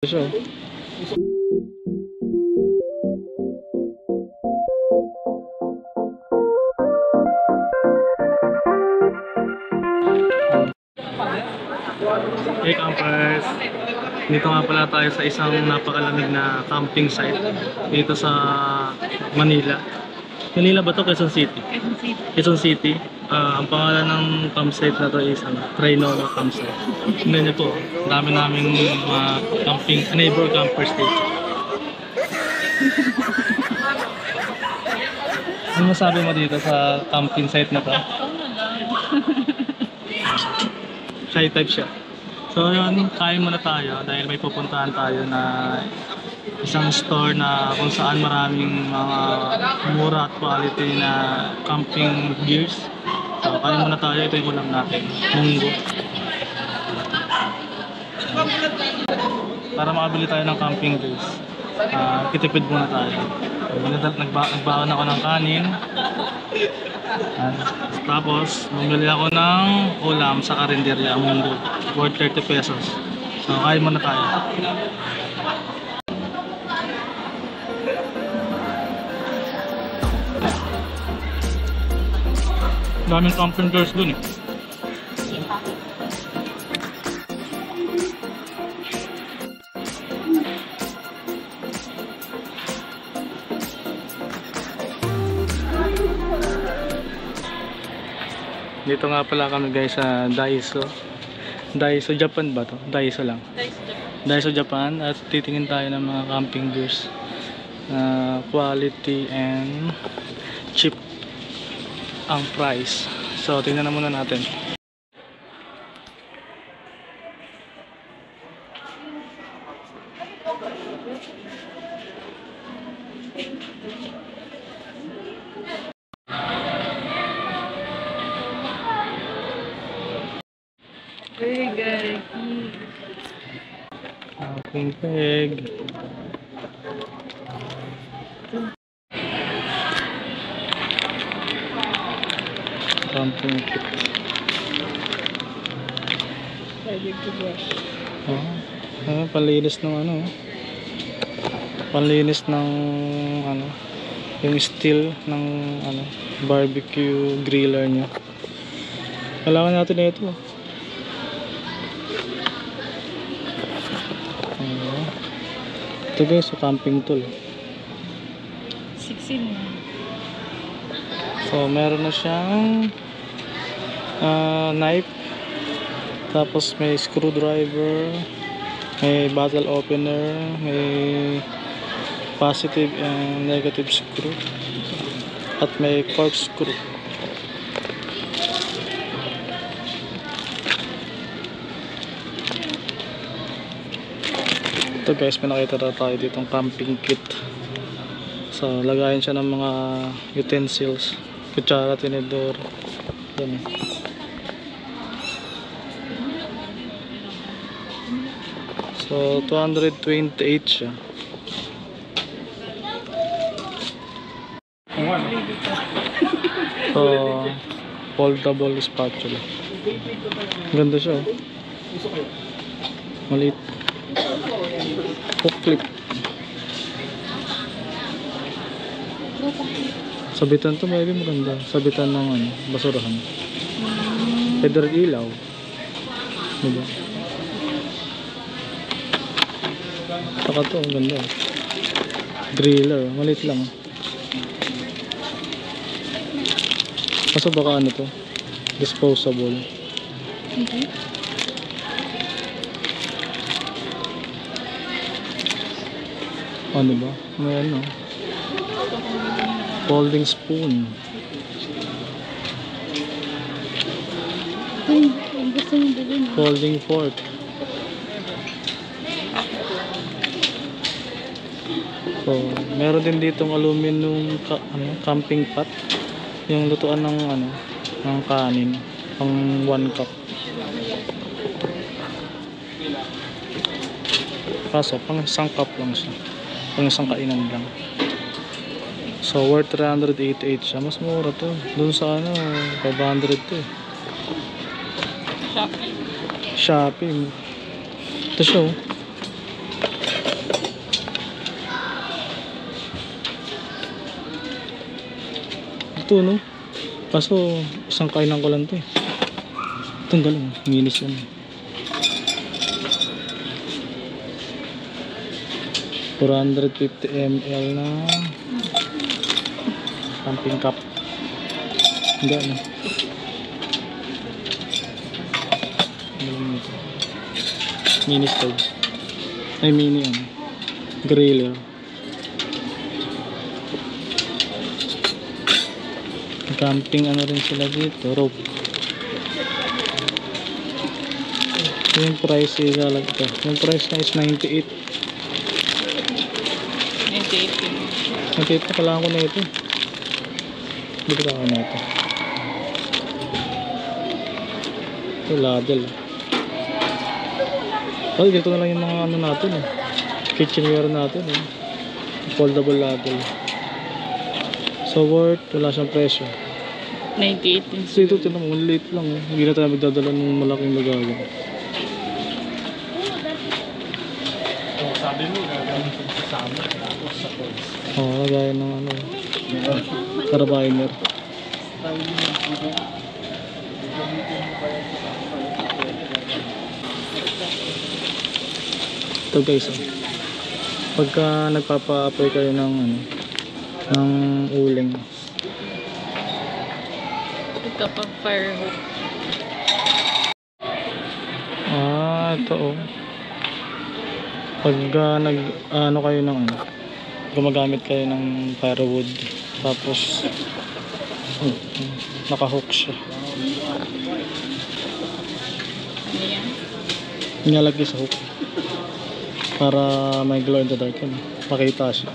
Siya. Hey campers! Dito nga pala tayo sa isang napakalamig na camping site dito sa Manila. Manila ba to? Quezon City? Quezon City. Ang pangalan ng campsite na to is Trinoma Campsite. Tingnan niyo po, dami naming camping, neighbor campers dito. Ano masabi mo dito sa camping site na to? Shy type siya. So yun, kain muna tayo dahil may pupuntahan tayo na isang store na kung saan maraming mga mura at quality na camping gears. So kain muna tayo, ito yung ulam natin, munggo. Para makabili tayo ng camping gears, kitipid muna tayo. Nagbaon ako ng kanin. Tapos bumili ako ng ulam sa karinderya Munggo, worth 30 pesos. So kain muna tayo. Daming camping gears dun eh. Dito nga pala kami guys sa Daiso. Daiso Japan ba to? Daiso lang. Daiso Japan, at titingin tayo ng mga camping gears. Quality and cheap ang price. So tingnan na muna natin. Camping peg. Camping kit. Panlinis ng ano. Panlinis ng ano, yung steel ng ano, barbecue griller niya. Kailangan natin na ito. Ito guys, so camping tool. 16. So meron na siyang knife, tapos may screwdriver, may bottle opener, may positive and negative screw, at may corkscrew. Ito guys, may nakita na tayo ditong camping kit. So lagayin siya ng mga utensils, kutsara, tinidor. Yan. So 228 siya. So foldable spatula. Ganda siya, oh. Maliit. Hook clip. Sabitan to, maybe maganda. Sabitan ng ano, basurahan. Pwede rin ilaw. Diba? Saka to, ang ganda. Driller, maliit lang. Kaso baka ano to, disposable. Ano ba? May ano, folding spoon. Folding fork. So meron din ditong aluminum camping pot, yung lutuan ng ano, ng kanin, pang 1 cup. Kaso pang isang cup lang siya, pang isang kainan lang. So worth 388 siya. Mas mura to. Doon sa ano, 500 to eh. Shopee. Ito siya, oh. Ito, no? Kaso, isang kainan ko lang to eh. Ito, ang galing. Minis yan. 450 ml na camping cup. Hindi, ano? Galing nito. Mini stove. Ay, mini, ano? Griller. Camping ano rin sila dito, rope. Yung price is like ito. Yung price na is 98. 98 na kailangan ko na ito. Dito ka na ito. Ito ladle. Oh, dito na lang yung mga ano natin eh. Kitchenware natin eh. Foldable ladle. So worth, wala siyang presyo. 98 din. So ito tinan mo, late lang eh. Hindi na tayo magdadala ng malaking lagayan. Sabi mo, gagawin ko sa summer. Tapos sa coins. Oo, lagayan ng ano. Carabiner. Ito guys, pagka nagpapa-apply kayo ng ano, ng uling. Ito pang fire hook. Ito oh. Pagka ano kayo ng ano, gumagamit kayo ng firewood, tapos naka-hook siya. Ano yan? Nilalagay sa hook para may glow in the dark yun. Makita siya.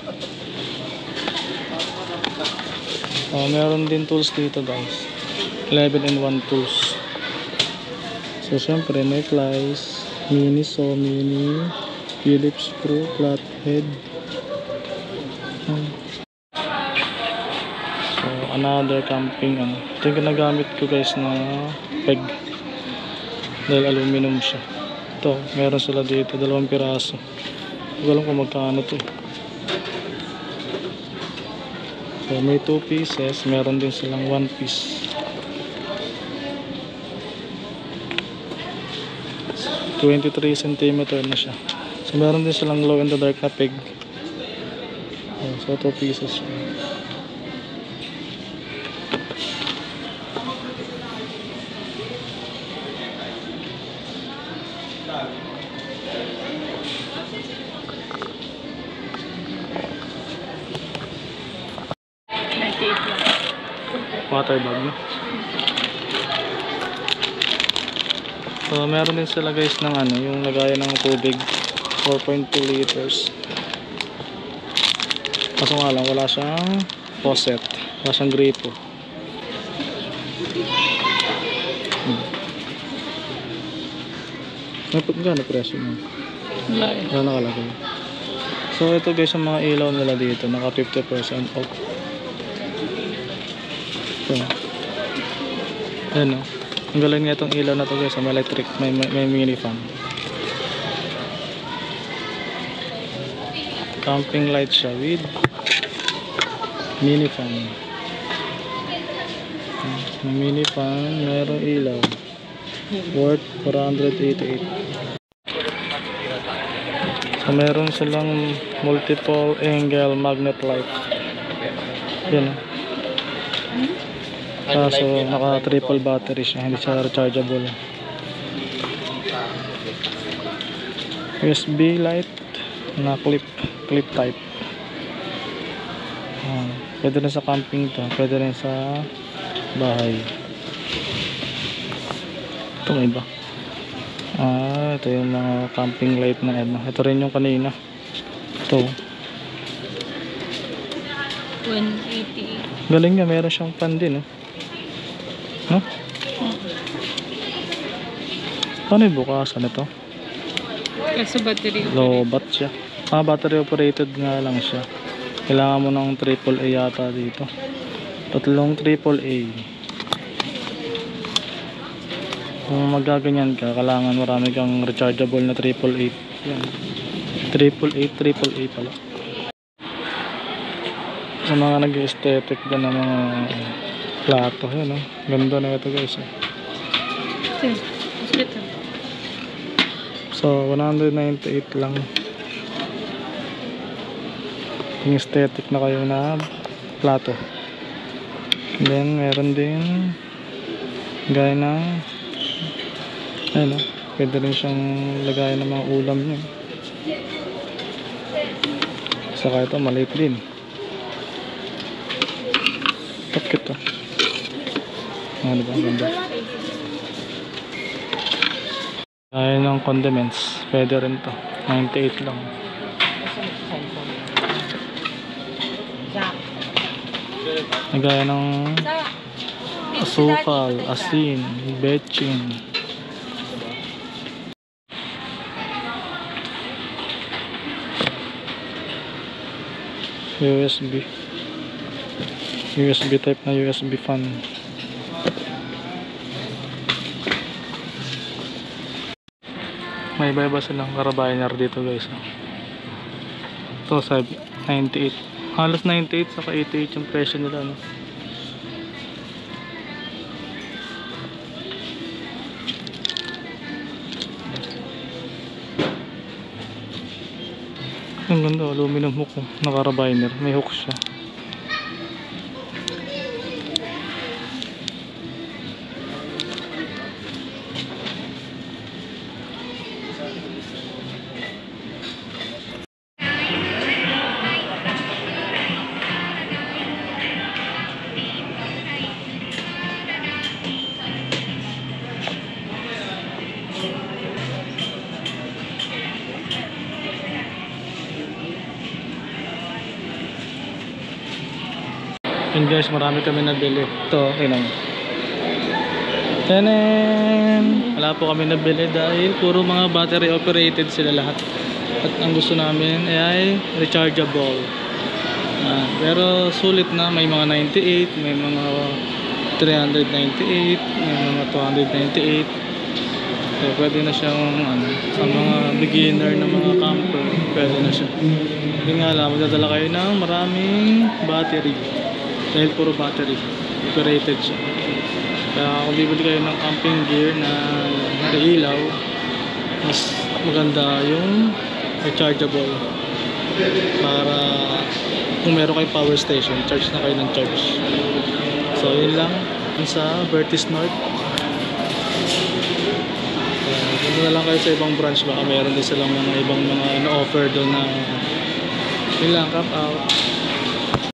Meron din tools dito guys. 11-in-1 tools. So syempre may plies, mini saw, mini Phillips screw, flathead. So another camping ano. Ito yung ginagamit ko guys na peg. Dahil aluminum siya. Ito, meron sila dito, 2 piraso. Hindi ko alam kung magkano to. So may 2 pieces, meron din silang 1 piece. 23 cm na siya. So meron din silang glow in the dark na peg. So 2 pieces siya. Water bag, no? So meron din sila guys ng ano, yung lagayan ng tubig, 4.2 liters. Kaso nga lang wala siyang faucet, wala siyang gripo. Gano'n presyo mo? Wala nakalagay. So ito guys ang mga ilaw nila dito, naka 50% off. Ito. Ayan o. Ang galing nga itong ilaw na ito guys, may electric, may mini fan. Camping light siya with mini fan. May mini fan, mayroong ilaw. Worth 488. So meron silang multiple angle magnet light. Yan o. Kaso naka triple battery siya, hindi siya rechargeable. USB light na clip type. Pwede rin sa camping to, pwede rin sa bahay. Ito may iba. Ito yung mga camping light na ano. Ito rin yung kanina. Ito 180. galing nga, meron siyang fan din no? Paano yung bukasan ito? Kasi battery Low bat siya. Battery operated nga lang siya. Kailangan mo ng AAA yata dito. Tatlong AAA. Kung magaganyan ka, kailangan marami kang rechargeable na 888. Yan. 888 pala. Sa mga nag-aesthetic din ng mga plato. Yan, oh. Ganda na ito, guys. Ito, hospital. So, 198 lang. Yung aesthetic na kayo na plato. And then, meron din gaya na ayun, pwede rin siyang lagayan ng mga ulam nyo. Saka ito, maliit din. Tapkit to. Ano ba? Ganda. Gaya ng condiments. Pwede rin to. 98 lang. Gaya ng asukal, asin, betchin. USB type na USB fan. May iba-iba silang carabiner dito, guys. Ito sabi 98. Halos 98 saka 88 yung presyo nila, no? Ang ganda, aluminum hook, oh, na carabiner. May hook siya. Yun, guys, marami kami nabili. Ito, tingnan mo. Tanan! Wala po kami nabili dahil puro mga battery operated sila lahat. At ang gusto namin ay rechargeable. Pero sulit na, may mga 98, may mga 398, may mga 298. So, pwede na siyang sa mga beginner na mga camper, pwede na siya. Hindi nga lang, magdadala kayo ng maraming battery. Dahil puro battery operated siya. Kaya kung bibili kayo ng camping gear na nailaw, mas maganda yung rechargeable para kung meron kayong power station, charge na kayo ng charge. So yun lang sa Vertis North. Ganoon na lang kayo sa ibang branch, baka meron din silang mga ibang mga ino-offer doon na yun lang, cap out.